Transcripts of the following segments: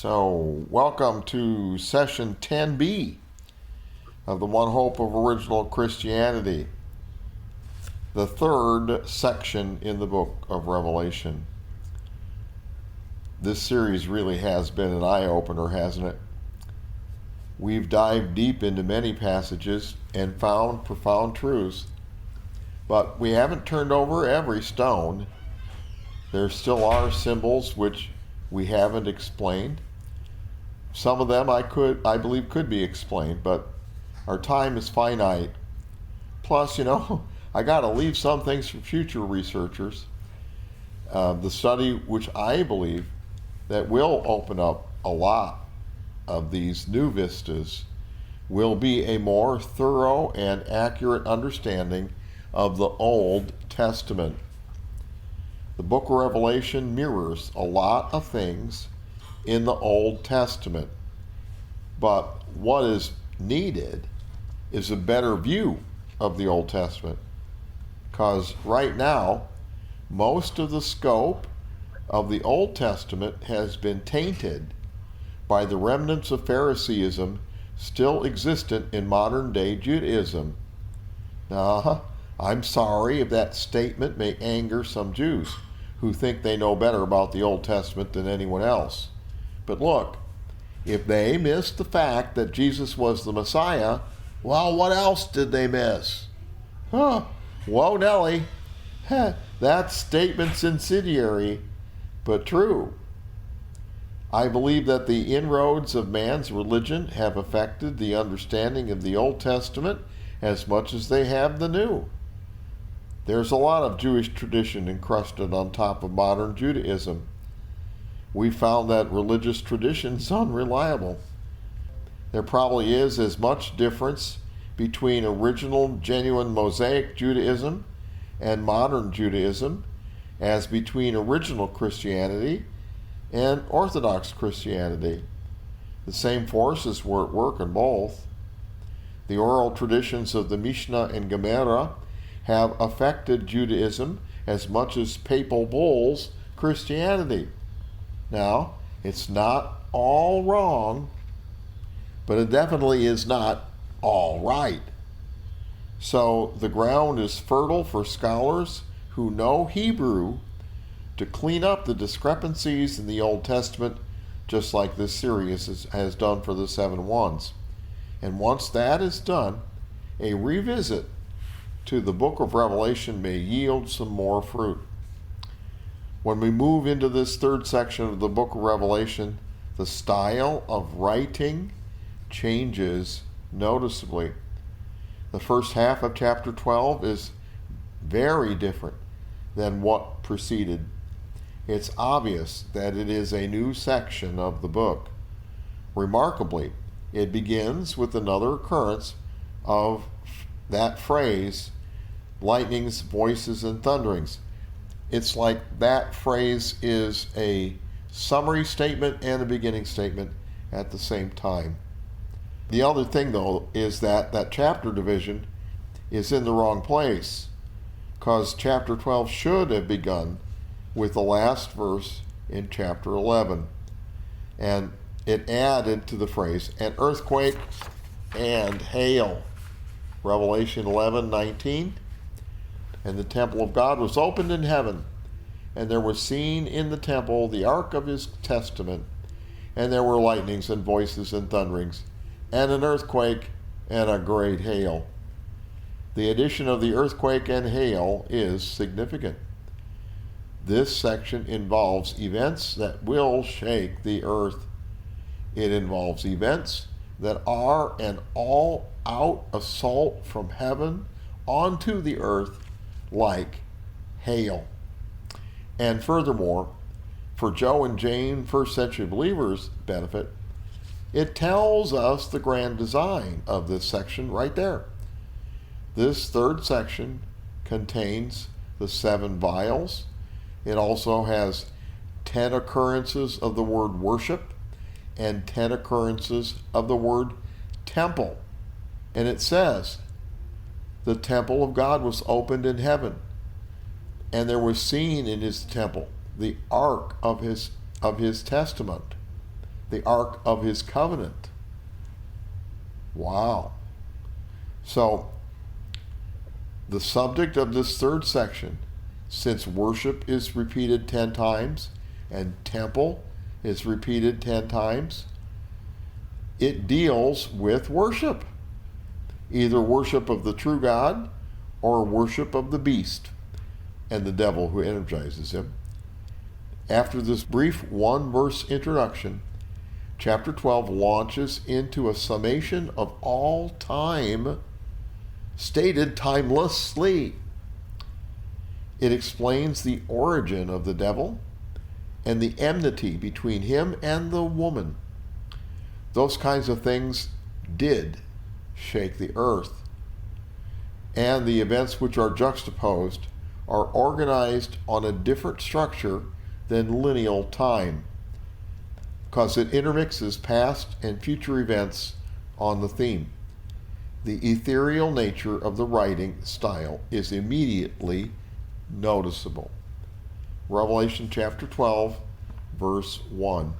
So, welcome to session 10B of the One Hope of Original Christianity, the third section in the book of Revelation. This series really has been an eye-opener, hasn't it? We've dived deep into many passages and found profound truths, but we haven't turned over every stone. There still are symbols which we haven't explained. Some of them I believe could be explained, but our time is finite. Plus, I got to leave some things for future researchers. The study, which I believe that will open up a lot of these new vistas, will be a more thorough and accurate understanding of the Old Testament. The book of Revelation mirrors a lot of things in the Old Testament, but what is needed is a better view of the Old Testament, because right now most of the scope of the Old Testament has been tainted by the remnants of Phariseeism still existent in modern day Judaism. Now, I'm sorry if that statement may anger some Jews who think they know better about the Old Testament than anyone else. But look, if they missed the fact that Jesus was the Messiah, well, what else did they miss? Whoa, Nelly. That statement's incendiary, but true. I believe that the inroads of man's religion have affected the understanding of the Old Testament as much as they have the New. There's a lot of Jewish tradition encrusted on top of modern Judaism. We found that religious tradition is unreliable. There probably is as much difference between original, genuine Mosaic Judaism and modern Judaism as between original Christianity and Orthodox Christianity. The same forces were at work in both. The oral traditions of the Mishnah and Gemara have affected Judaism as much as papal bulls Christianity. Now, it's not all wrong, but it definitely is not all right. So the ground is fertile for scholars who know Hebrew to clean up the discrepancies in the Old Testament, just like this series has done for the 7 ones. And once that is done, a revisit to the book of Revelation may yield some more fruit. When we move into this third section of the book of Revelation, the style of writing changes noticeably. The first half of chapter 12 is very different than what preceded. It's obvious that it is a new section of the book. Remarkably, it begins with another occurrence of that phrase, lightnings, voices, and thunderings. It's like that phrase is a summary statement and a beginning statement at the same time. The other thing, though, is that chapter division is in the wrong place, because chapter 12 should have begun with the last verse in chapter 11. And it added to the phrase, an earthquake and hail. Revelation 11:19. And the temple of God was opened in heaven, and there was seen in the temple the ark of his testament, and there were lightnings and voices and thunderings, and an earthquake and a great hail. The addition of the earthquake and hail is significant. This section involves events that will shake the earth. It involves events that are an all-out assault from heaven onto the earth like hail. And furthermore, for Joe and Jane first century believers' benefit, it tells us the grand design of this section right there. This third section contains the 7 vials. It also has 10 occurrences of the word worship and 10 occurrences of the word temple. And it says, the temple of God was opened in heaven, and there was seen in his temple the ark of his testament. the ark of his covenant. Wow. So, the subject of this third section, since worship is repeated 10 times and temple is repeated 10 times, it deals with worship. Either worship of the true God or worship of the beast and the devil who energizes him. After this brief one-verse introduction, chapter 12 launches into a summation of all time, stated timelessly. It explains the origin of the devil and the enmity between him and the woman. Those kinds of things did shake the earth. And the events which are juxtaposed are organized on a different structure than lineal time, because it intermixes past and future events on the theme. The ethereal nature of the writing style is immediately noticeable. Revelation chapter 12, verse 1.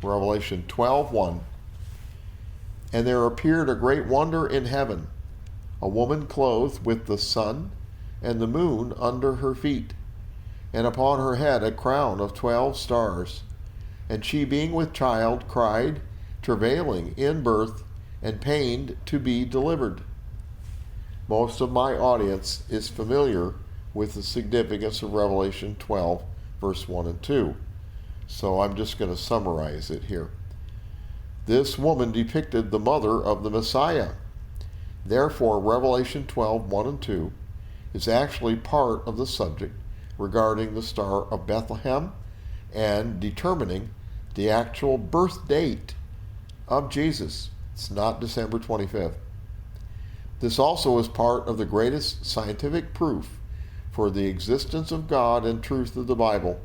Revelation 12:1. And there appeared a great wonder in heaven, a woman clothed with the sun and the moon under her feet, and upon her head a crown of 12 stars. And she, being with child, cried, travailing in birth, and pained to be delivered. Most of my audience is familiar with the significance of Revelation 12, verse 1 and 2. So I'm just going to summarize it here. This woman depicted the mother of the Messiah. Therefore, Revelation 12, 1 and 2 is actually part of the subject regarding the Star of Bethlehem and determining the actual birth date of Jesus. It's not December 25th. This also is part of the greatest scientific proof for the existence of God and truth of the Bible,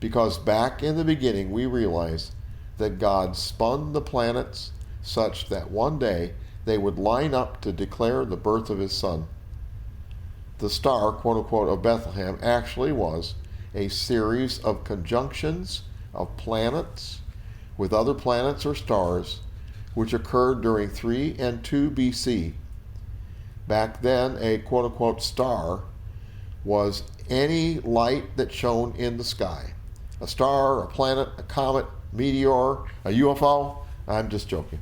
because back in the beginning we realize that God spun the planets such that one day they would line up to declare the birth of his Son. The star, quote-unquote, of Bethlehem actually was a series of conjunctions of planets with other planets or stars which occurred during 3 and 2 BC. Back then, a quote-unquote star was any light that shone in the sky. A star, a planet, a comet, meteor, a UFO. I'm just joking.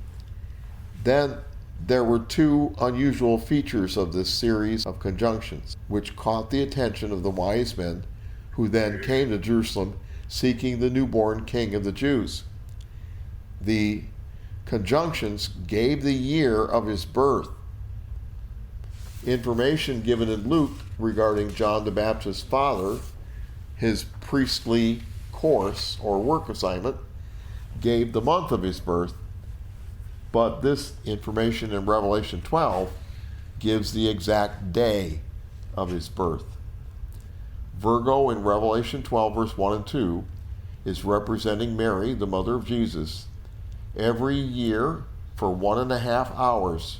Then there were 2 unusual features of this series of conjunctions which caught the attention of the wise men who then came to Jerusalem seeking the newborn king of the Jews. The conjunctions gave the year of his birth. Information given in Luke regarding John the Baptist's father, his priestly course or work assignment, gave the month of his birth, but this information in Revelation 12 gives the exact day of his birth. Virgo in Revelation 12, verse 1 and 2 is representing Mary, the mother of Jesus. Every year, for 1.5 hours,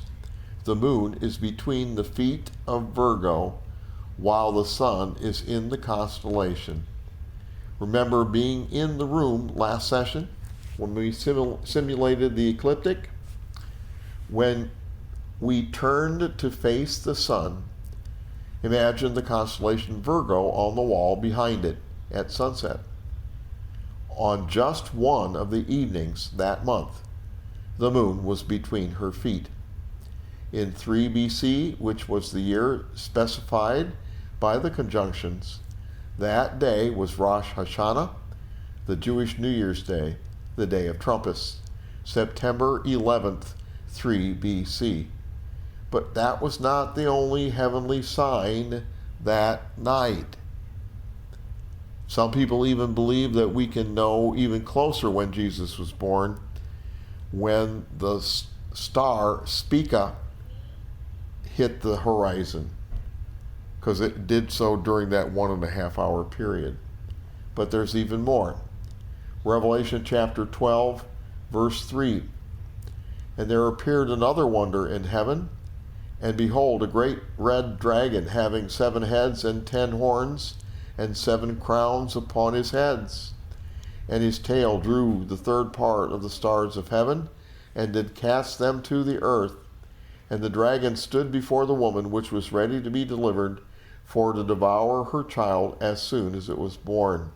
the moon is between the feet of Virgo while the sun is in the constellation. Remember being in the room last session when we simulated the ecliptic? When we turned to face the sun, imagine the constellation Virgo on the wall behind it at sunset. On just one of the evenings that month, the moon was between her feet. In 3 BC, which was the year specified by the conjunctions, that day was Rosh Hashanah, the Jewish New Year's Day, the Day of Trumpets, September 11th, 3 BC. But that was not the only heavenly sign that night. Some people even believe that we can know even closer when Jesus was born, when the star Spica hit the horizon, because it did so during that 1.5 hour period. But there's even more. Revelation chapter 12, verse 3. And there appeared another wonder in heaven, and behold, a great red dragon having 7 heads and 10 horns, and 7 crowns upon his heads. and his tail drew the third part of the stars of heaven, and did cast them to the earth. And the dragon stood before the woman, which was ready to be delivered, for to devour her child as soon as it was born.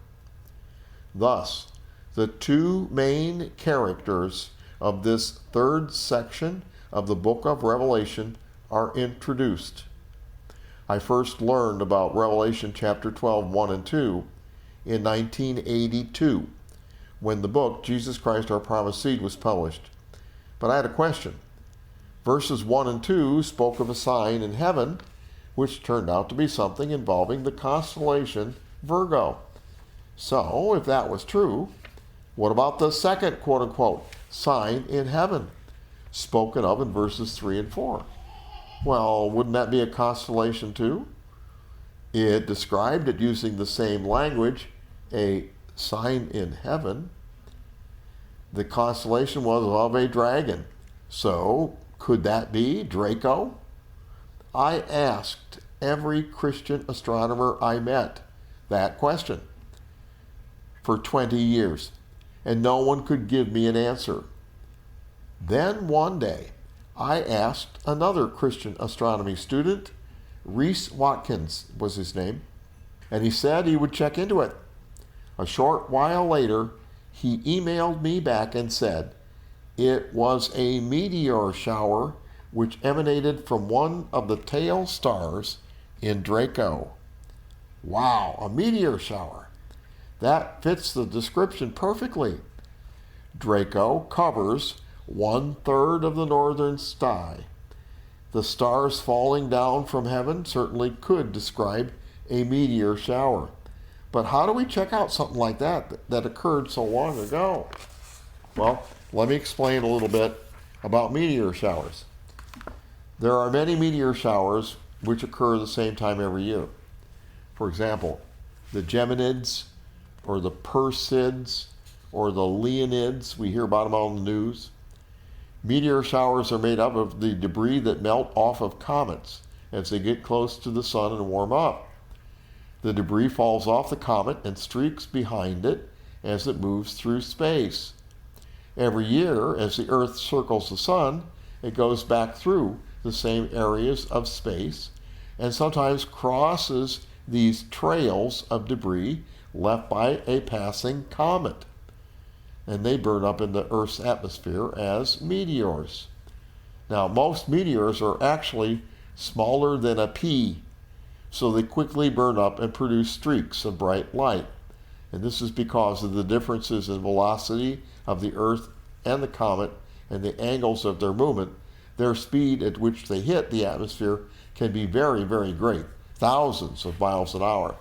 Thus, the two main characters of this third section of the book of Revelation are introduced. I first learned about Revelation chapter 12, 1 and 2 in 1982, when the book Jesus Christ Our Promised Seed was published. But I had a question. Verses 1 and 2 spoke of a sign in heaven, which turned out to be something involving the constellation Virgo. So, if that was true, what about the second quote-unquote sign in heaven, spoken of in verses 3 and 4? Well, wouldn't that be a constellation too? It described it using the same language, a sign in heaven. The constellation was of a dragon. So, could that be Draco? I asked every Christian astronomer I met that question for 20 years, and no one could give me an answer. Then one day, I asked another Christian astronomy student, Reese Watkins was his name, and he said he would check into it. A short while later, he emailed me back and said it was a meteor shower which emanated from one of the tail stars in Draco. Wow, a meteor shower. That fits the description perfectly. Draco covers 1/3 of the northern sky. The stars falling down from heaven certainly could describe a meteor shower. But how do we check out something like that occurred so long ago? Well, let me explain a little bit about meteor showers. There are many meteor showers which occur the same time every year. For example, the Geminids, or the Perseids, or the Leonids, we hear about them on the news. Meteor showers are made up of the debris that melt off of comets as they get close to the sun and warm up. The debris falls off the comet and streaks behind it as it moves through space. Every year, as the Earth circles the sun, it goes back through the same areas of space and sometimes crosses these trails of debris left by a passing comet. And they burn up in the Earth's atmosphere as meteors. Now, most meteors are actually smaller than a pea, so they quickly burn up and produce streaks of bright light. And this is because of the differences in velocity of the Earth and the comet and the angles of their movement. Their speed at which they hit the atmosphere can be very, very great, thousands of miles an hour.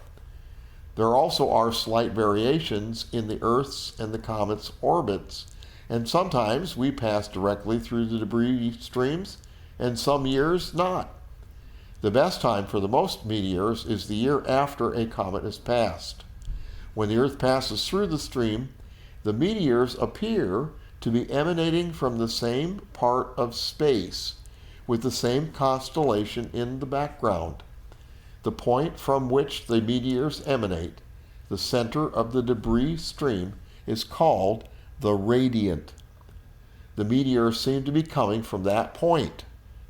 There also are slight variations in the Earth's and the comet's orbits, and sometimes we pass directly through the debris streams, and some years not. The best time for the most meteors is the year after a comet has passed. When the Earth passes through the stream, the meteors appear to be emanating from the same part of space, with the same constellation in the background. The point from which the meteors emanate, the center of the debris stream, is called the radiant. The meteors seem to be coming from that point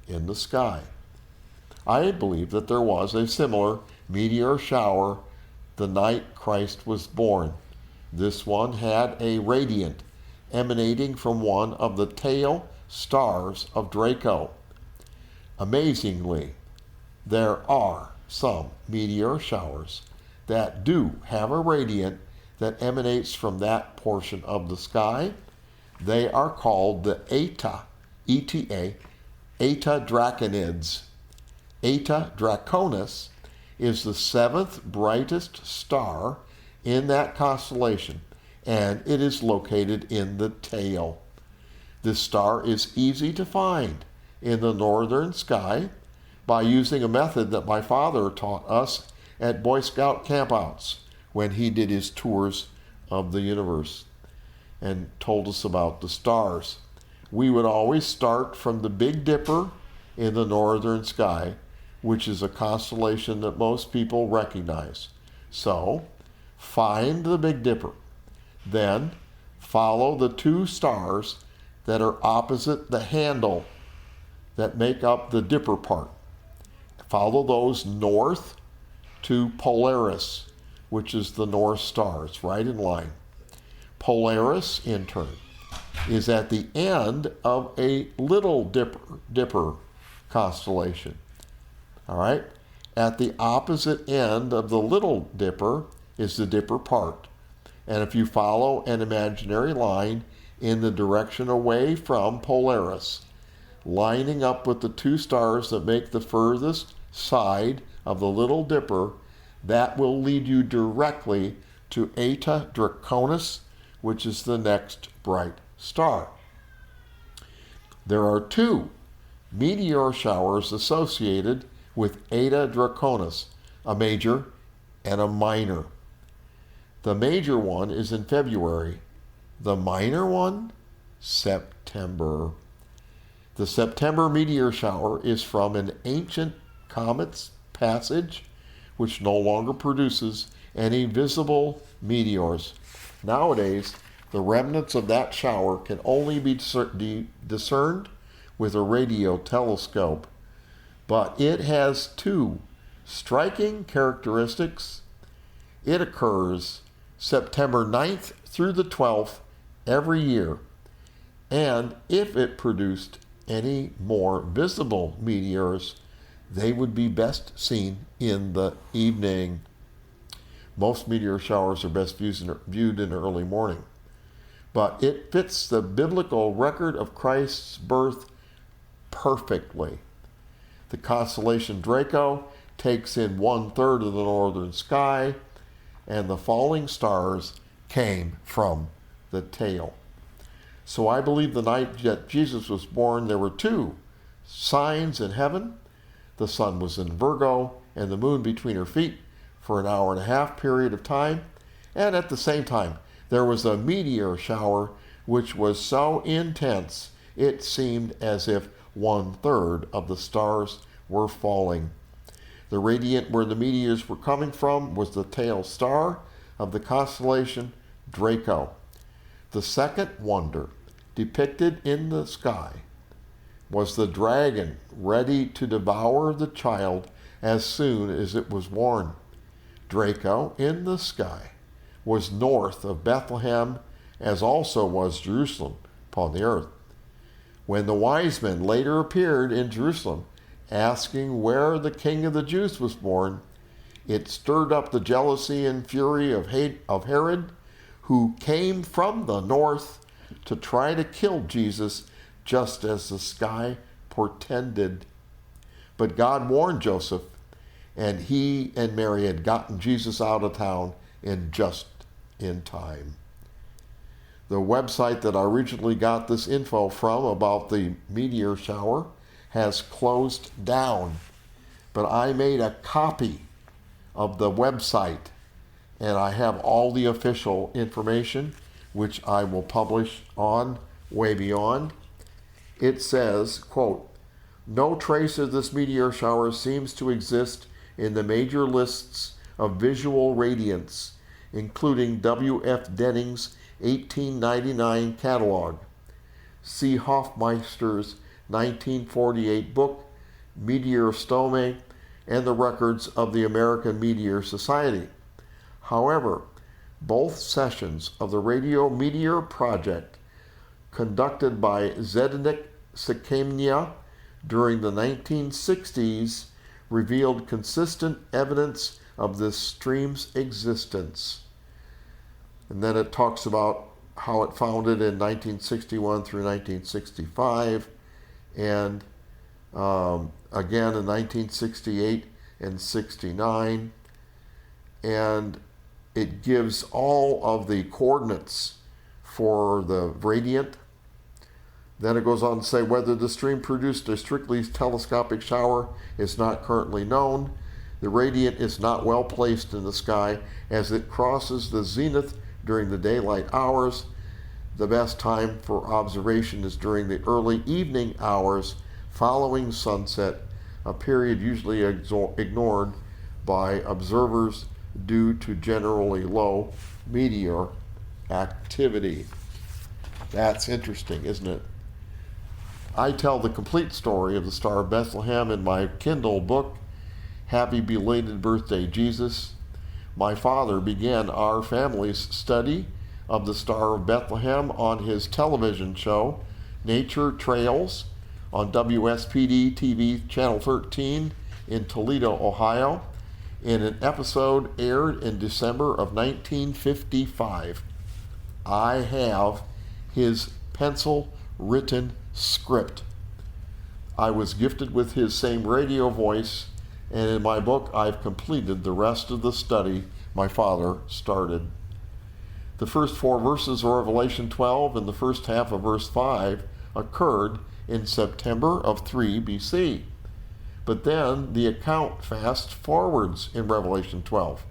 in the sky. I believe that there was a similar meteor shower the night Christ was born. This one had a radiant emanating from one of the tail stars of Draco. Amazingly, there are some meteor showers that do have a radiant that emanates from that portion of the sky. They are called the Eta, E-T-A, Eta-Draconids. Eta-Draconis is the seventh brightest star in that constellation, and it is located in the tail. This star is easy to find in the northern sky by using a method that my father taught us at Boy Scout campouts when he did his tours of the universe and told us about the stars. We would always start from the Big Dipper in the northern sky, which is a constellation that most people recognize. So, find the Big Dipper. Then follow the two stars that are opposite the handle that make up the dipper part. Follow those north to Polaris, which is the North Star. It's right in line. Polaris, in turn, is at the end of a little dipper constellation. All right? At the opposite end of the little dipper is the dipper part. And if you follow an imaginary line in the direction away from Polaris, lining up with the two stars that make the furthest side of the Little Dipper, that will lead you directly to Eta-Draconis, which is the next bright star. There are two meteor showers associated with Eta-Draconis, a major and a minor. The major one is in February. The minor one, September. The September meteor shower is from an ancient comet's passage, which no longer produces any visible meteors. Nowadays, the remnants of that shower can only be discerned with a radio telescope. But it has two striking characteristics. It occurs September 9th through the 12th every year. And if it produced any more visible meteors, they would be best seen in the evening. Most meteor showers are best viewed in the early morning. But it fits the biblical record of Christ's birth perfectly. The constellation Draco takes in 1/3 of the northern sky, and the falling stars came from the tail. So I believe the night that Jesus was born, there were two signs in heaven. The sun was in Virgo and the moon between her feet for an 1.5 hour period of time. And at the same time, there was a meteor shower which was so intense it seemed as if 1/3 of the stars were falling. The radiant where the meteors were coming from was the tail star of the constellation Draco. The second wonder depicted in the sky was the dragon ready to devour the child as soon as it was born. Draco in the sky was north of Bethlehem, as also was Jerusalem upon the earth. When the wise men later appeared in Jerusalem, asking where the King of the Jews was born, it stirred up the jealousy and fury of Herod, who came from the north to try to kill Jesus, just as the sky portended. But God warned Joseph, and he and Mary had gotten Jesus out of town just in time. The website that I originally got this info from about the meteor shower has closed down, but I made a copy of the website, and I have all the official information, which I will publish on Way Beyond. It says, quote, "No trace of this meteor shower seems to exist in the major lists of visual radiance, including W.F. Denning's 1899 catalog. See Hofmeister's 1948 book, Meteorostome, and the records of the American Meteor Society. However, both sessions of the Radio Meteor Project, conducted by Zdeněk Sekemnia during the 1960s, revealed consistent evidence of this stream's existence." And then it talks about how it founded in 1961 through 1965, and again in 1968 and 69. And it gives all of the coordinates for the radiant. Then it goes on to say whether the stream produced a strictly telescopic shower is not currently known. The radiant is not well placed in the sky as it crosses the zenith during the daylight hours. The best time for observation is during the early evening hours following sunset, a period usually ignored by observers due to generally low meteor activity. That's interesting, isn't it? I tell the complete story of the Star of Bethlehem in my Kindle book, Happy Belated Birthday, Jesus. My father began our family's study of the Star of Bethlehem on his television show, Nature Trails, on WSPD TV Channel 13 in Toledo, Ohio, in an episode aired in December of 1955. I have his pencil-written script. I was gifted with his same radio voice, and in my book I've completed the rest of the study my father started. The first 4 verses of Revelation 12 and the first half of verse 5 occurred in September of 3 BC. But then the account fast forwards in Revelation 12.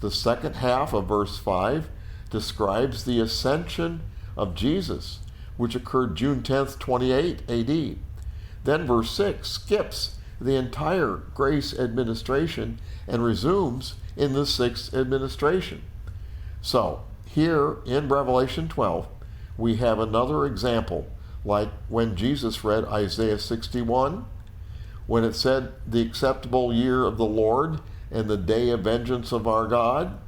The second half of verse 5 describes the ascension of Jesus, which occurred June 10th, 28 AD. Then verse 6 skips the entire grace administration and resumes in the 6th administration. So, here in Revelation 12, we have another example, like when Jesus read Isaiah 61, when it said, the acceptable year of the Lord and the day of vengeance of our God.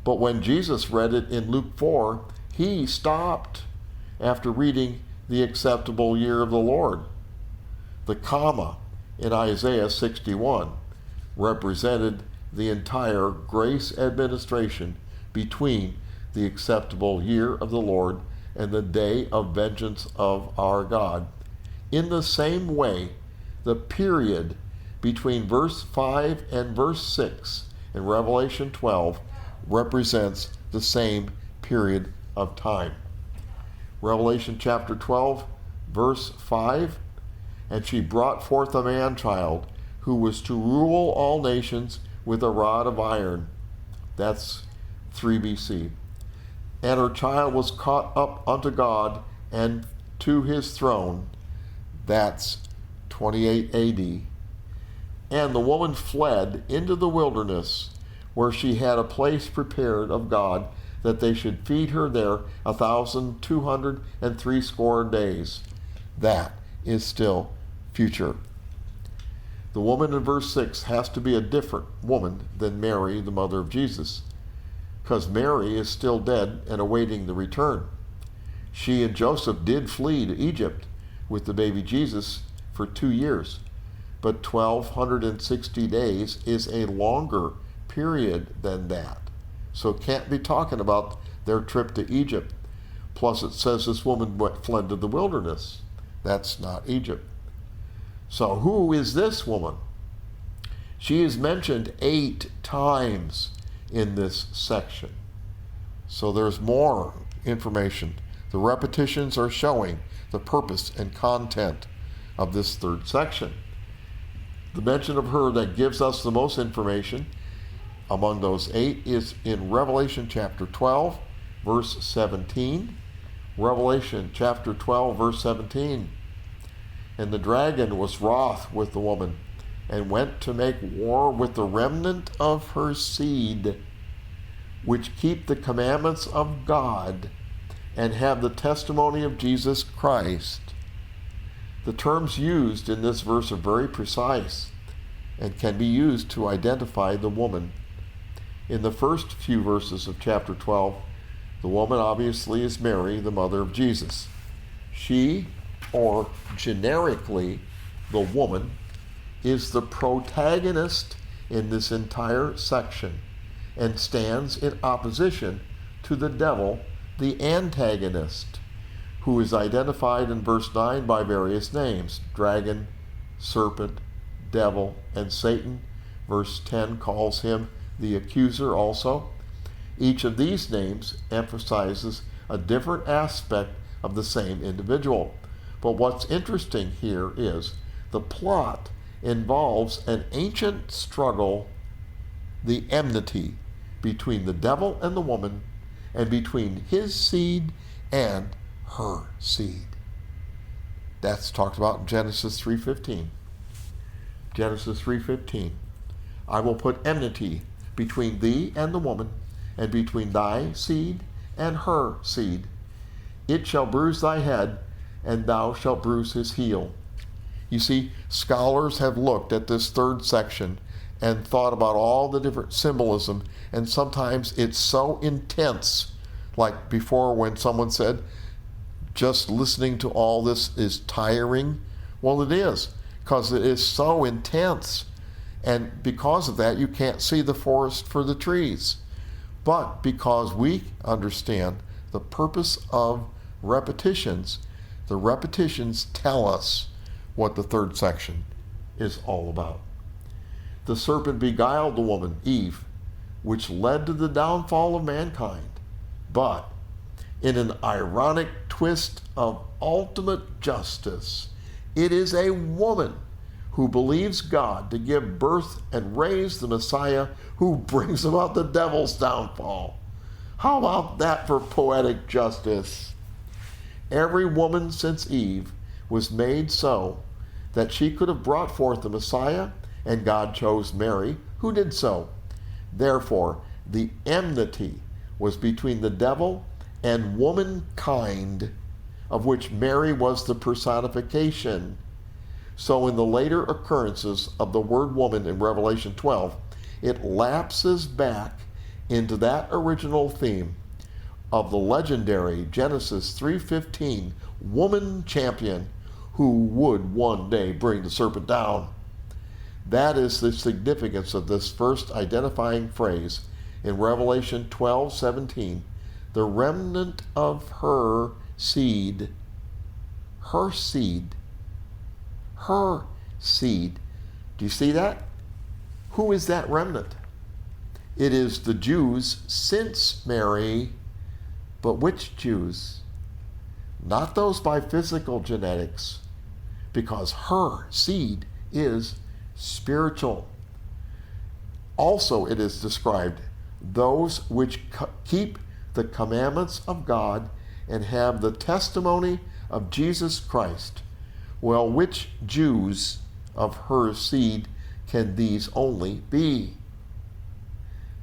But when Jesus read it in Luke 4, he stopped after reading the acceptable year of the Lord. The comma in Isaiah 61 represented the entire grace administration between the acceptable year of the Lord and the day of vengeance of our God. In the same way, the period between verse 5 and verse 6 in Revelation 12 represents the same period of time. Revelation chapter 12, verse 5, and she brought forth a man-child who was to rule all nations with a rod of iron. That's 3 BC. And her child was caught up unto God and to his throne. That's 28 AD. And the woman fled into the wilderness, where she had a place prepared of God, that they should feed her there 1,260 days. That is still future. The woman in verse 6 has to be a different woman than Mary, the mother of Jesus, because Mary is still dead and awaiting the return. She and Joseph did flee to Egypt with the baby Jesus for 2 years, but 1,260 days is a longer period than that. So it can't be talking about their trip to Egypt. Plus it says this woman fled to the wilderness. That's not Egypt. So who is this woman? She is mentioned 8 times in this section. So there's more information. The repetitions are showing the purpose and content of this 3rd section. The mention of her that gives us the most information among those 8 is in Revelation chapter 12, verse 17. Revelation chapter 12, verse 17. And the dragon was wroth with the woman, and went to make war with the remnant of her seed, which keep the commandments of God, and have the testimony of Jesus Christ. The terms used in this verse are very precise, and can be used to identify the woman. In the first few verses of chapter 12, the woman obviously is Mary, the mother of Jesus. She, or generically the woman, is the protagonist in this entire section and stands in opposition to the devil, the antagonist, who is identified in verse 9 by various names: dragon, serpent, devil, and Satan. Verse 10 calls him the accuser also. Each of these names emphasizes a different aspect of the same individual. But what's interesting here is the plot involves an ancient struggle, the enmity between the devil and the woman, and between his seed and her seed. That's talked about in Genesis 3:15. Genesis 3:15. I will put enmity between thee and the woman, and between thy seed and her seed. It shall bruise thy head, and thou shalt bruise his heel. You see, scholars have looked at this third section and thought about all the different symbolism, and sometimes it's so intense, like before when someone said, just listening to all this is tiring. Well, it is, because it is so intense. And because of that, you can't see the forest for the trees. But because we understand the purpose of repetitions, the repetitions tell us what the third section is all about. The serpent beguiled the woman, Eve, which led to the downfall of mankind. But in an ironic twist of ultimate justice, it is a woman who believes God to give birth and raise the Messiah who brings about the devil's downfall. How about that for poetic justice? Every woman since Eve was made so that she could have brought forth the Messiah, and God chose Mary, who did so. Therefore, the enmity was between the devil and womankind, of which Mary was the personification. So in the later occurrences of the word woman in Revelation 12, it lapses back into that original theme of the legendary Genesis 3:15 woman champion who would one day bring the serpent down. That is the significance of this first identifying phrase in Revelation 12:17, the remnant of her seed. Her seed. Her seed. Do you see that? Who is that remnant? It is the Jews since Mary, but which Jews? Not those by physical genetics, because her seed is spiritual. Also, it is described, those which keep the commandments of God and have the testimony of Jesus Christ. Well, which Jews of her seed can these only be?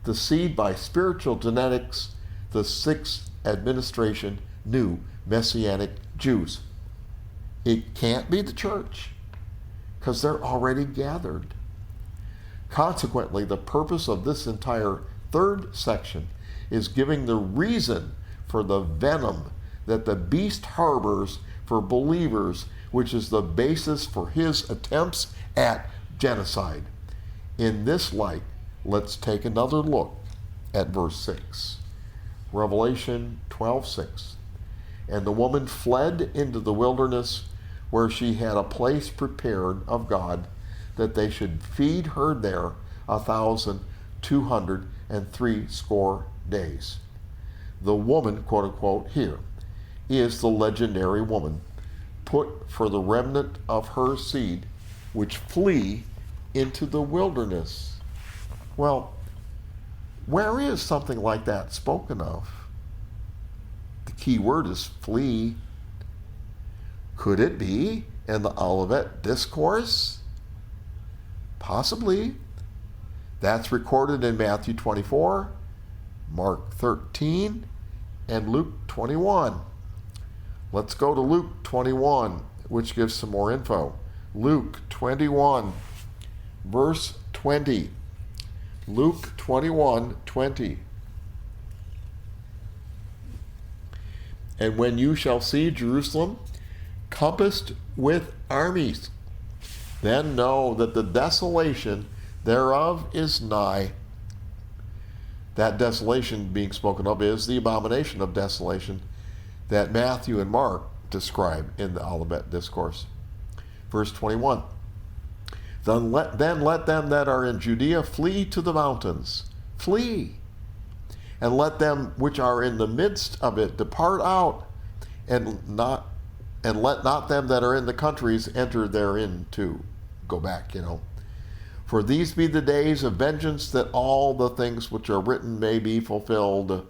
The seed by spiritual genetics, the sixth administration, new Messianic Jews. It can't be the church, because they're already gathered. Consequently, the purpose of this entire third section is giving the reason for the venom that the beast harbors for believers, which is the basis for his attempts at genocide. In this light, let's take another look at verse 6. Revelation 12:6. And the woman fled into the wilderness, where she had a place prepared of God, that they should feed her there 1,260 days. The woman, quote unquote, here is the legendary woman put for the remnant of her seed, which flee into the wilderness. Well, where is something like that spoken of? The key word is flee. Could it be in the Olivet Discourse? Possibly. That's recorded in Matthew 24, Mark 13, and Luke 21. Let's go to Luke 21, which gives some more info. Luke 21, verse 20. Luke 21:20. And when you shall see Jerusalem compassed with armies, then know that the desolation thereof is nigh. That desolation being spoken of is the abomination of desolation that Matthew and Mark describe in the Olivet Discourse. Verse 21. Then let them that are in Judea flee to the mountains. Flee. And let them which are in the midst of it depart out, and let not them that are in the countries enter therein to go back, For these be the days of vengeance, that all the things which are written may be fulfilled.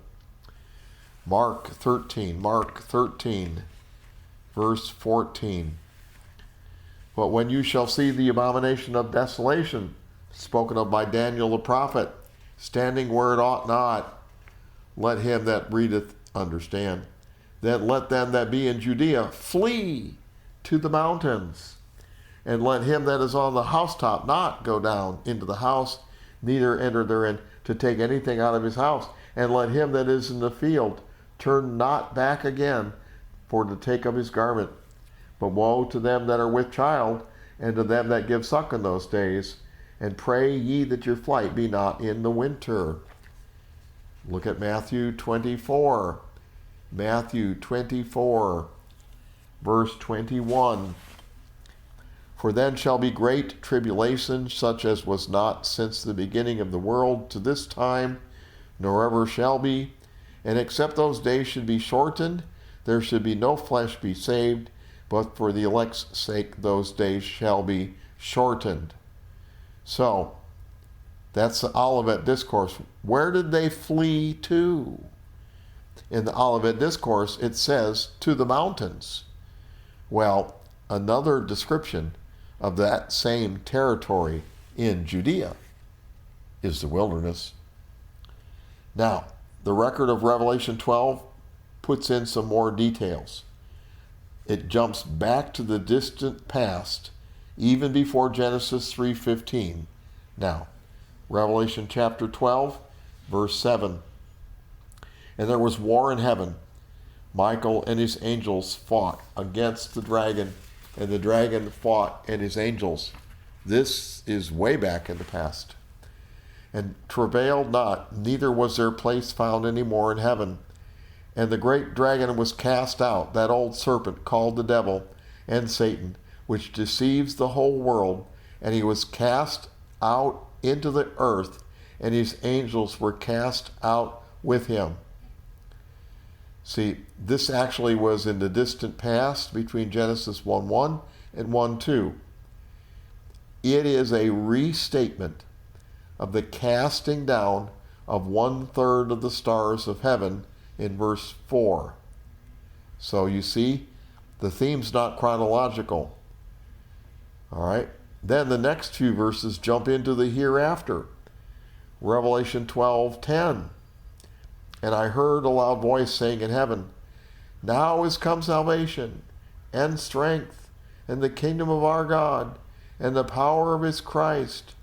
Mark 13, verse 14. But when you shall see the abomination of desolation, spoken of by Daniel the prophet, standing where it ought not, let him that readeth understand. Then let them that be in Judea flee to the mountains. And let him that is on the housetop not go down into the house, neither enter therein to take anything out of his house. And let him that is in the field turn not back again for to take of his garment. But woe to them that are with child, and to them that give suck in those days. And pray ye that your flight be not in the winter. Look at Matthew 24. Matthew 24, verse 21. For then shall be great tribulation, such as was not since the beginning of the world to this time, nor ever shall be. And except those days should be shortened, there should be no flesh be saved, but for the elect's sake those days shall be shortened. So, that's the Olivet Discourse. Where did they flee to? In the Olivet Discourse, it says, to the mountains. Well, another description of that same territory in Judea is the wilderness. Now, the record of Revelation 12 puts in some more details. It jumps back to the distant past, even before Genesis 3:15. Now, Revelation chapter 12, verse 7. And there was war in heaven. Michael and his angels fought against the dragon, and the dragon fought and his angels. This is way back in the past. And travailed not, neither was their place found any more in heaven. And the great dragon was cast out, that old serpent called the devil and Satan, which deceives the whole world. And he was cast out into the earth, and his angels were cast out with him. See, this actually was in the distant past between Genesis 1:1 and 1:2. It is a restatement of the casting down of 1/3 of the stars of heaven in verse 4. So you see, the theme's not chronological. All right. Then the next two verses jump into the hereafter. Revelation 12:10. And I heard a loud voice saying in heaven, now is come salvation, and strength, and the kingdom of our God, and the power of his Christ.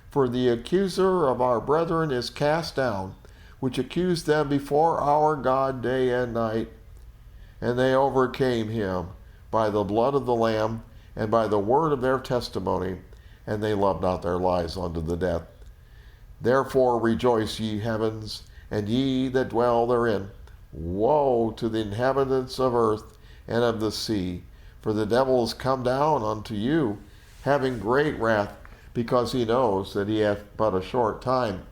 For the accuser of our brethren is cast down, which accused them before our God day and night. And they overcame him by the blood of the Lamb, and by the word of their testimony, and they loved not their lives unto the death. Therefore rejoice, ye heavens, and ye that dwell therein. Woe to the inhabitants of earth and of the sea, for the devil is come down unto you, having great wrath, because he knows that he hath but a short time.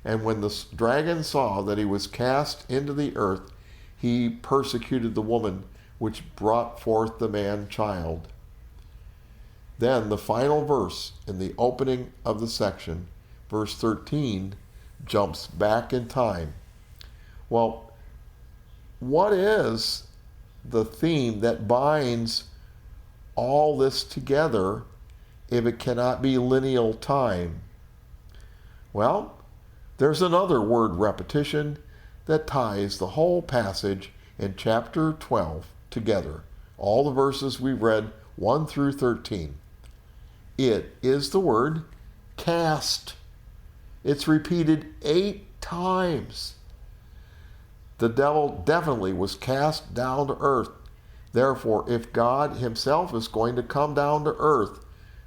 And when the dragon saw that he was cast into the earth, he persecuted the woman which brought forth the man-child. Then the final verse in the opening of the section, verse 13, jumps back in time. Well, what is the theme that binds all this together if it cannot be lineal time? Well, there's another word repetition that ties the whole passage in chapter 12 together. All the verses we've read, 1 through 13. It is the word cast. It's repeated 8 times. The devil definitely was cast down to earth. Therefore, if God himself is going to come down to earth,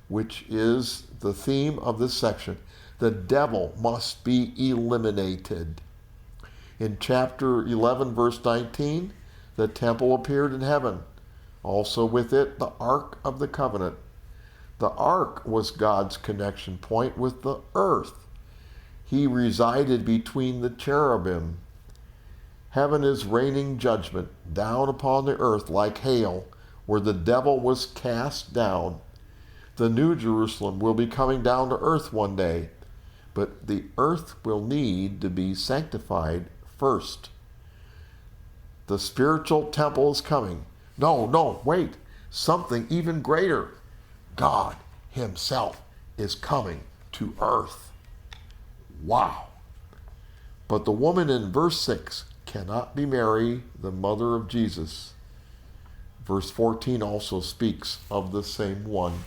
which is the theme of this section, the devil must be eliminated. In chapter 11, verse 19, the temple appeared in heaven. Also with it, the Ark of the Covenant. The Ark was God's connection point with the earth. He resided between the cherubim. Heaven is raining judgment down upon the earth like hail, where the devil was cast down. The New Jerusalem will be coming down to earth one day, but the earth will need to be sanctified first. The spiritual temple is coming. No, wait. Something even greater. God himself is coming to earth. Wow. But the woman in verse 6 cannot be Mary, the mother of Jesus. Verse 14 also speaks of the same one.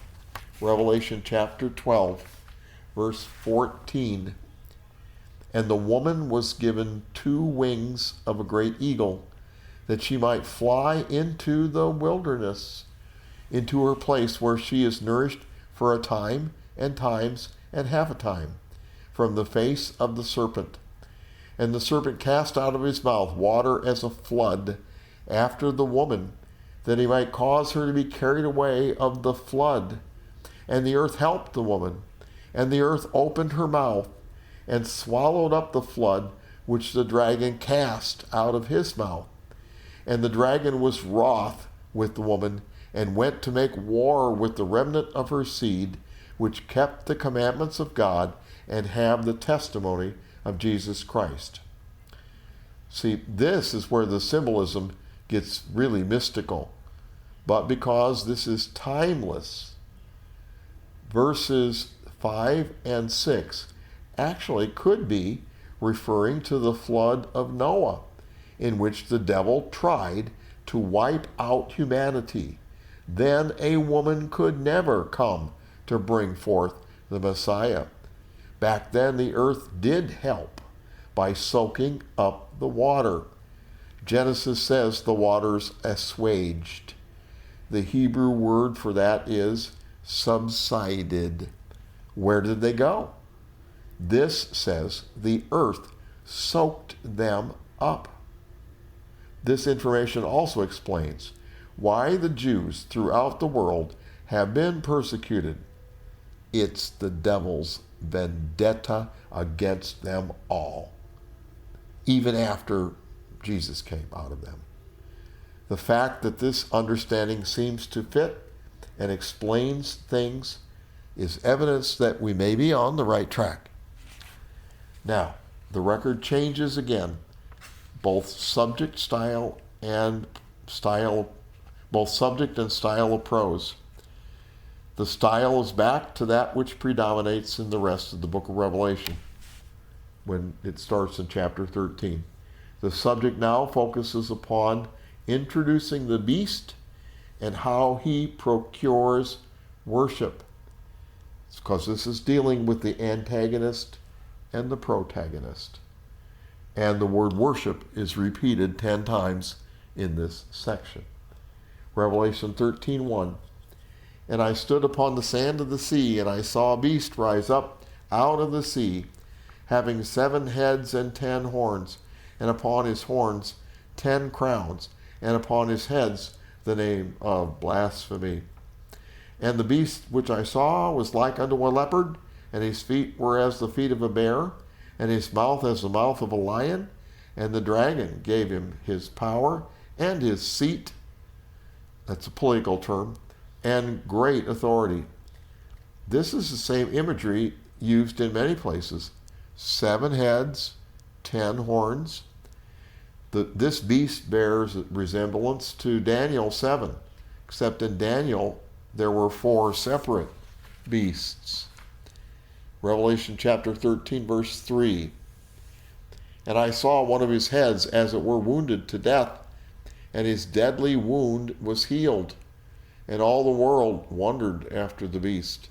Revelation chapter 12, verse 14. And the woman was given 2 wings of a great eagle, that she might fly into the wilderness, into her place where she is nourished for a time and times and half a time, from the face of the serpent. And the serpent cast out of his mouth water as a flood after the woman, that he might cause her to be carried away of the flood. And the earth helped the woman, and the earth opened her mouth, and swallowed up the flood which the dragon cast out of his mouth. And the dragon was wroth with the woman, and went to make war with the remnant of her seed, which kept the commandments of God, and have the testimony of Jesus Christ. See, this is where the symbolism gets really mystical. But because this is timeless, verses 5 and 6 actually could be referring to the flood of Noah, in which the devil tried to wipe out humanity. Then a woman could never come to bring forth the Messiah. Back then the earth did help by soaking up the water. Genesis says the waters assuaged. The Hebrew word for that is subsided. Where did they go? This says the earth soaked them up. This information also explains why the Jews throughout the world have been persecuted. It's the devil's vendetta against them all, even after Jesus came out of them. The fact that this understanding seems to fit and explains things is evidence that we may be on the right track. Now, the record changes again, both subject and style of prose. The style is back to that which predominates in the rest of the book of Revelation when it starts in chapter 13. The subject now focuses upon introducing the beast and how he procures worship. It's because this is dealing with the antagonist and the protagonist. And the word worship is repeated 10 times in this section. Revelation 13:1. And I stood upon the sand of the sea, and I saw a beast rise up out of the sea, having 7 heads and 10 horns, and upon his horns 10 crowns, and upon his heads the name of blasphemy. And the beast which I saw was like unto a leopard, and his feet were as the feet of a bear, and his mouth as the mouth of a lion. And the dragon gave him his power and his seat, that's a political term, and great authority. This is the same imagery used in many places. 7 heads, 10 horns. This beast bears resemblance to Daniel 7, except in Daniel there were 4 separate beasts. Revelation chapter 13, verse 3. And I saw one of his heads as it were wounded to death, and his deadly wound was healed. And all the world wondered after the beast.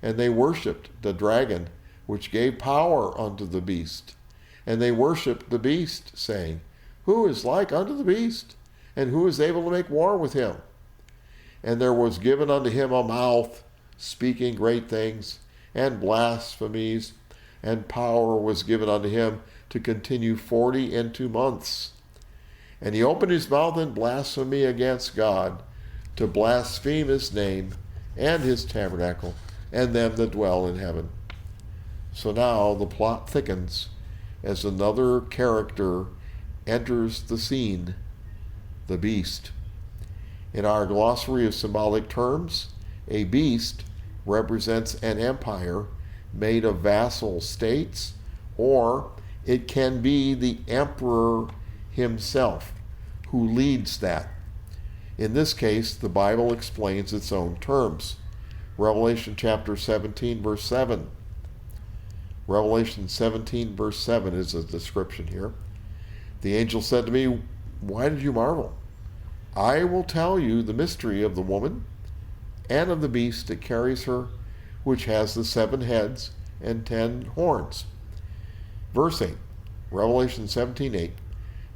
And they worshipped the dragon, which gave power unto the beast. And they worshipped the beast, saying, Who is like unto the beast? And who is able to make war with him? And there was given unto him a mouth, speaking great things, and blasphemies, and power was given unto him to continue 42 months. And he opened his mouth in blasphemy against God, to blaspheme his name, and his tabernacle, and them that dwell in heaven. So now the plot thickens as another character enters the scene, the beast. In our glossary of symbolic terms, a beast represents an empire made of vassal states, or it can be the emperor himself who leads that. In this case, the Bible explains its own terms. Revelation chapter 17, verse 7. Revelation 17, verse 7 is a description here. The angel said to me, "Why did you marvel? I will tell you the mystery of the woman and of the beast that carries her, which has the 7 heads and 10 horns." Verse 8, Revelation 17:8.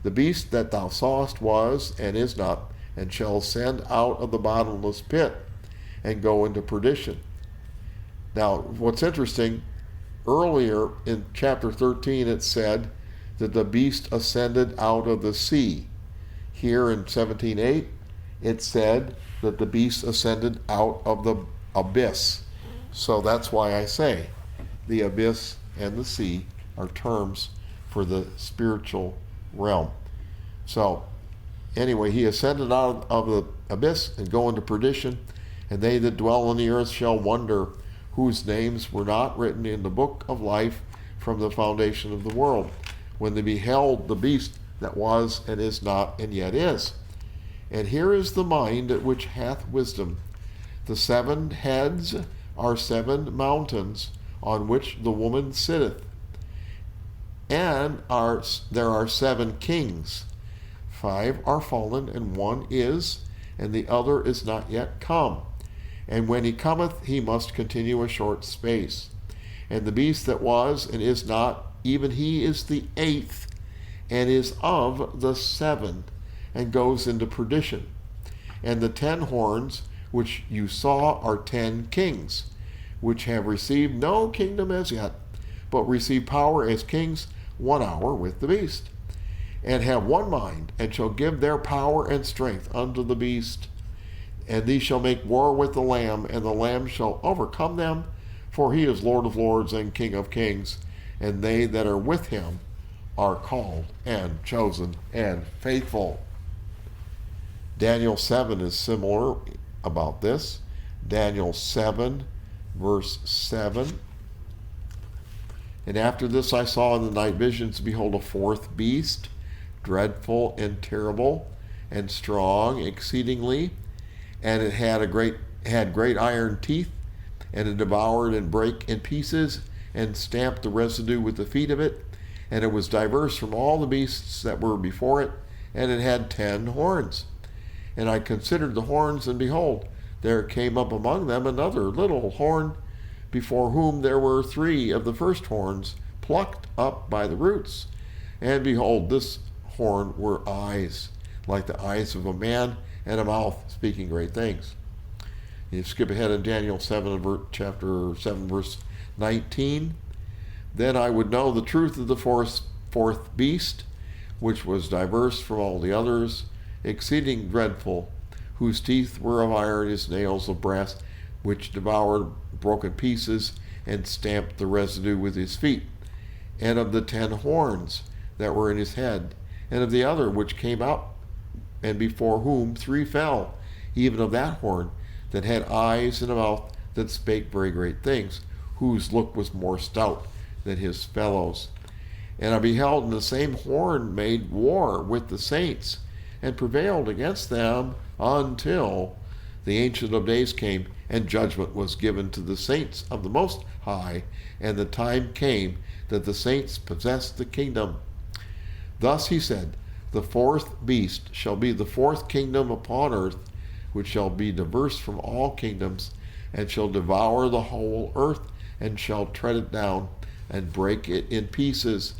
"The beast that thou sawest was and is not, and shall ascend out of the bottomless pit and go into perdition." Now, what's interesting, earlier in chapter 13 it said that the beast ascended out of the sea. Here in 17:8 it said that the beast ascended out of the abyss. So that's why I say the abyss and the sea are terms for the spiritual realm. So anyway, he ascended out of the abyss and go into perdition, and they that dwell on the earth shall wonder, whose names were not written in the book of life from the foundation of the world, when they beheld the beast that was and is not and yet is. And here is the mind which hath wisdom. The 7 heads are 7 mountains on which the woman sitteth, and there are 7 kings. 5 are fallen, and 1 is, and the other is not yet come. And when he cometh, he must continue a short space. And the beast that was and is not, even he is the 8th, and is of the 7, and goes into perdition. And the 10 horns which you saw are 10 kings, which have received no kingdom as yet, but receive power as kings 1 hour with the beast, and have one mind, and shall give their power and strength unto the beast. And these shall make war with the Lamb, and the Lamb shall overcome them, for he is Lord of lords and King of kings, and they that are with him are called and chosen and faithful. Daniel 7 is similar about this. Daniel 7, verse 7. "And after this I saw in the night visions, behold, a 4th beast, dreadful and terrible, and strong exceedingly, and it had great iron teeth, and it devoured and brake in pieces, and stamped the residue with the feet of it, and it was diverse from all the beasts that were before it, and it had 10 horns. And I considered the horns, and behold, there came up among them another little horn, before whom there were 3 of the first horns plucked up by the roots. And behold, this horn were eyes, like the eyes of a man, and a mouth speaking great things." You skip ahead in Daniel 7, chapter 7, verse 19. "Then I would know the truth of the 4th beast, which was diverse from all the others, exceeding dreadful, whose teeth were of iron, his nails of brass, which devoured broken pieces, and stamped the residue with his feet, and of the 10 horns that were in his head, and of the other which came out, and before whom 3 fell, even of that horn that had eyes and a mouth that spake very great things, whose look was more stout than his fellows. And I beheld, and the same horn made war with the saints, and prevailed against them until the Ancient of Days came, and judgment was given to the saints of the Most High, and the time came that the saints possessed the kingdom. Thus he said, the 4th beast shall be the 4th kingdom upon earth, which shall be diverse from all kingdoms, and shall devour the whole earth, and shall tread it down, and break it in pieces.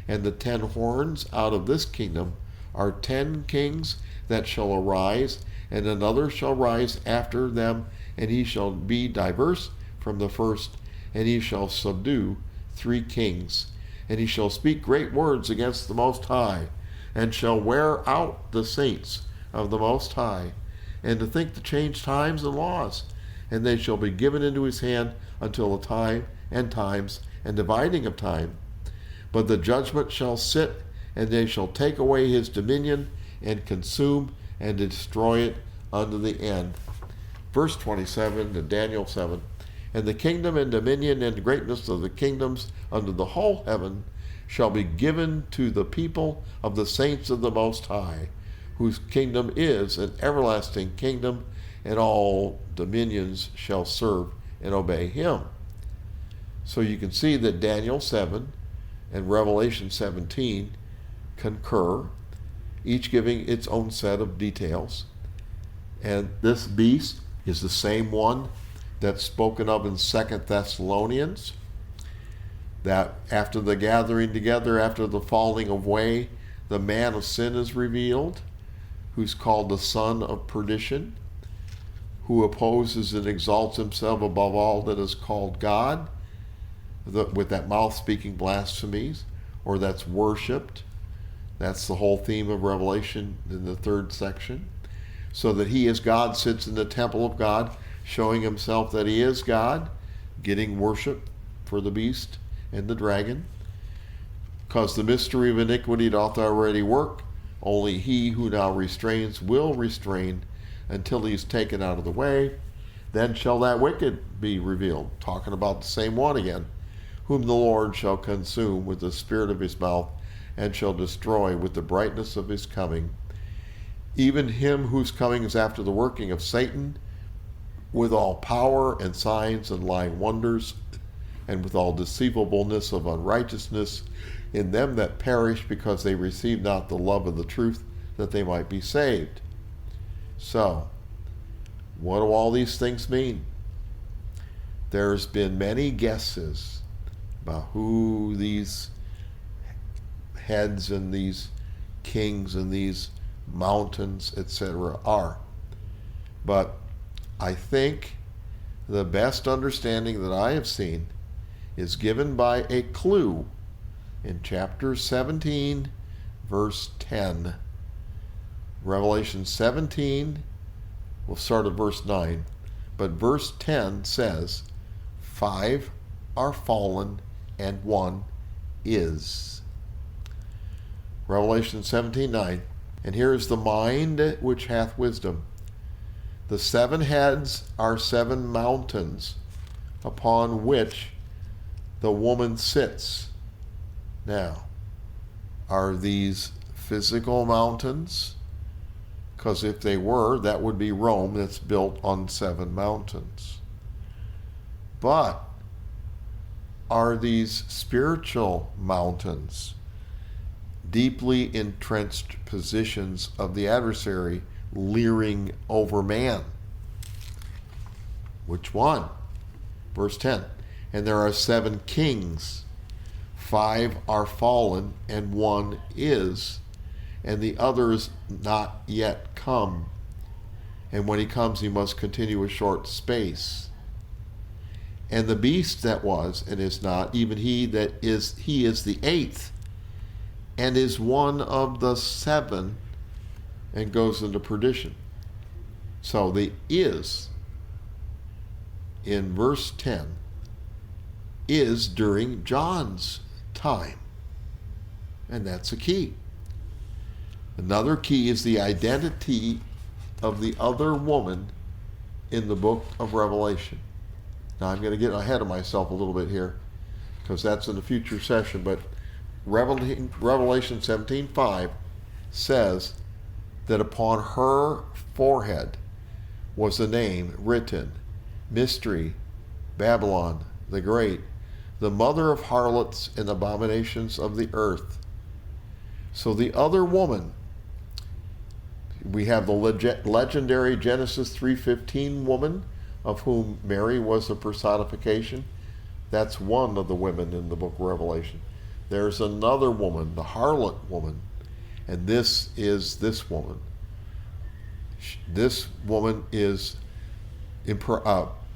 And the 10 horns out of this kingdom are 10 kings that shall arise, and another shall rise after them, and he shall be diverse from the first, and he shall subdue 3 kings. And he shall speak great words against the Most High, and shall wear out the saints of the Most High, and to think to change times and laws. And they shall be given into his hand until the time and times and dividing of time. But the judgment shall sit, and they shall take away his dominion, and consume and destroy it unto the end. Verse 27 to Daniel 7. And the kingdom and dominion and greatness of the kingdoms under the whole heaven shall be given to the people of the saints of the Most High, whose kingdom is an everlasting kingdom, and all dominions shall serve and obey him. So you can see that Daniel 7 and Revelation 17 concur, each giving its own set of details. And this beast is the same one that's spoken of in 2 Thessalonians, that after the gathering together, after the falling away, the man of sin is revealed, who's called the son of perdition, who opposes and exalts himself above all that is called God, with that mouth speaking blasphemies, or that's worshipped. That's the whole theme of Revelation in the 3rd section. So that he as God sits in the temple of God, showing himself that he is God, getting worship for the beast and the dragon. Because the mystery of iniquity doth already work, only he who now restrains will restrain until he is taken out of the way. Then shall that wicked be revealed, talking about the same one again, whom the Lord shall consume with the spirit of his mouth, and shall destroy with the brightness of his coming. Even him whose coming is after the working of Satan, with all power and signs and lying wonders, and with all deceivableness of unrighteousness in them that perish, because they receive not the love of the truth, that they might be saved. So, what do all these things mean? There's been many guesses about who these heads and these kings and these mountains, etc. are. But I think the best understanding that I have seen is given by a clue in chapter 17, verse 10. Revelation 17, we'll start at verse 9, but verse 10 says, 5 are fallen and 1 is. Revelation 17:9. And here is the mind which hath wisdom. The 7 heads are 7 mountains upon which the woman sits. Now, are these physical mountains? Because if they were, that would be Rome, that's built on 7 mountains. But are these spiritual mountains, deeply entrenched positions of the adversary leering over man? Which one? Verse 10. And there are 7 kings, 5 are fallen, and 1 is, and the other is not yet come. And when he comes, he must continue a short space. And the beast that was and is not, even he that is, he is the 8th, and is one of the 7, and goes into perdition. So the is in verse 10 is during John's time. And that's a key. Another key is the identity of the other woman in the book of Revelation. Now I'm going to get ahead of myself a little bit here, because that's in a future session, but Revelation 17:5 says that upon her forehead was the name written, Mystery, Babylon the Great, the mother of harlots and abominations of the earth. So the other woman, we have the legendary Genesis 3:15 woman, of whom Mary was a personification. That's one of the women in the book of Revelation. There's another woman, the harlot woman, and this is this woman. This woman is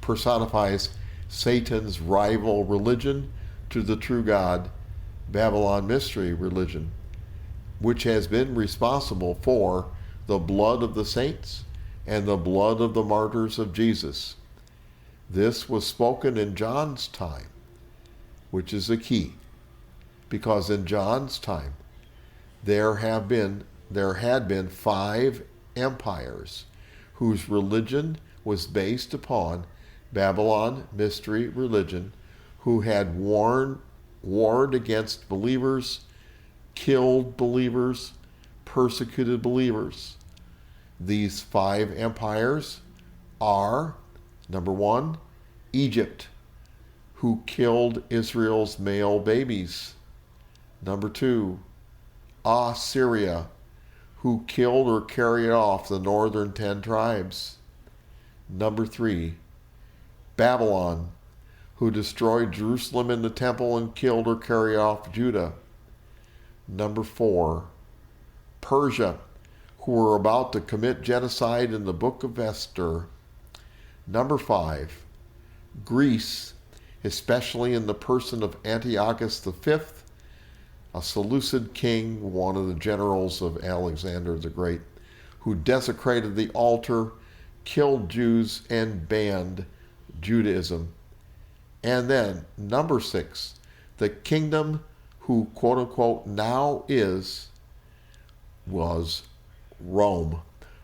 personifies Satan's rival religion to the true God, Babylon mystery religion, which has been responsible for the blood of the saints and the blood of the martyrs of Jesus. This was spoken in John's time, which is a key, because in John's time there had been 5 empires whose religion was based upon Babylon mystery religion, who had warred against believers, killed believers, persecuted believers. These 5 empires are, number 1, Egypt, who killed Israel's male babies. Number 2, Assyria, who killed or carried off the northern 10 tribes. Number 3, Babylon, who destroyed Jerusalem and the temple and killed or carried off Judah. Number 4, Persia, who were about to commit genocide in the book of Esther. Number 5, Greece, especially in the person of Antiochus V, a Seleucid king, one of the generals of Alexander the Great, who desecrated the altar, killed Jews, and banned Judaism. And then, number 6, the kingdom who, quote unquote, now was Rome,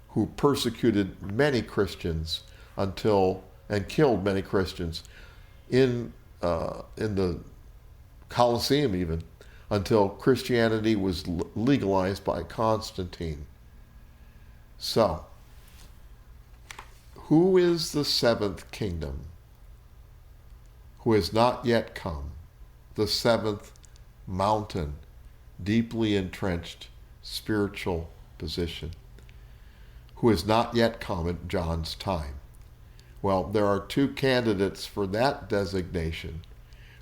who persecuted many Christians and killed many Christians in the Colosseum even, until Christianity was legalized by Constantine. So, who is the 7th kingdom who has not yet come? The 7th mountain, deeply entrenched spiritual position, who has not yet come at John's time. Well, there are 2 candidates for that designation,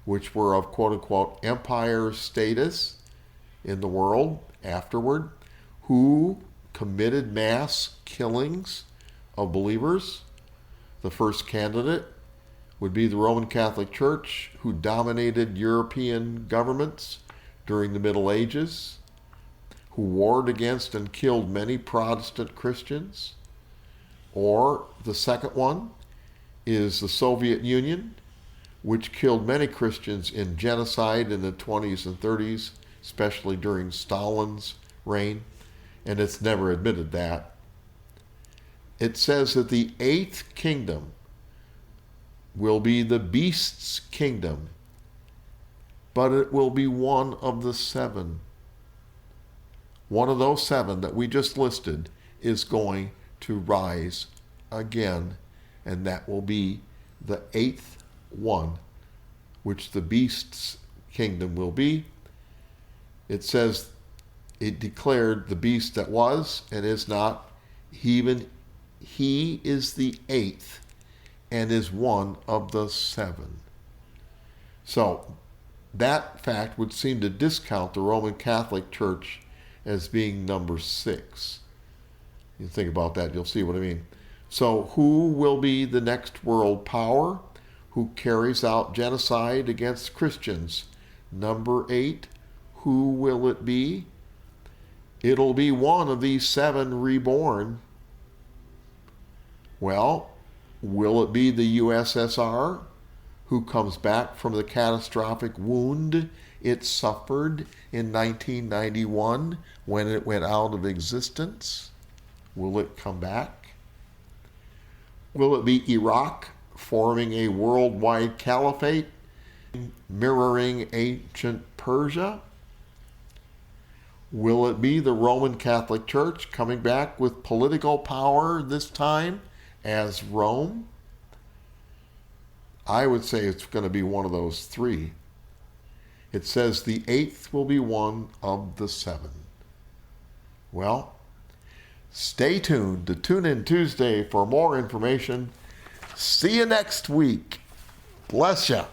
which were of quote-unquote empire status in the world afterward, who committed mass killings of believers. The first candidate would be the Roman Catholic Church, who dominated European governments during the Middle Ages, who warred against and killed many Protestant Christians. Or the second one is the Soviet Union, which killed many Christians in genocide in the 20s and 30s, especially during Stalin's reign, and it's never admitted that. It says that the 8th kingdom will be the beast's kingdom, but it will be one of the 7. One of those 7 that we just listed is going to rise again, and that will be the 8th one, which the beast's kingdom will be. It says it declared the beast that was and is not, even he is the 8th and is one of the 7. So that fact would seem to discount the Roman Catholic Church as being number 6. You think about that, you'll see what I mean. So who will be the next world power who carries out genocide against Christians? Number 8, who will it be? It'll be one of these 7 reborn. Well, will it be the USSR, who comes back from the catastrophic wound it suffered in 1991 when it went out of existence? Will it come back? Will it be Iraq, forming a worldwide caliphate, mirroring ancient Persia? Will it be the Roman Catholic Church coming back with political power this time as Rome? I would say it's going to be one of those 3. It says the 8th will be one of the 7. Well, stay tuned to Tune In Tuesday for more information. See you next week. Bless ya.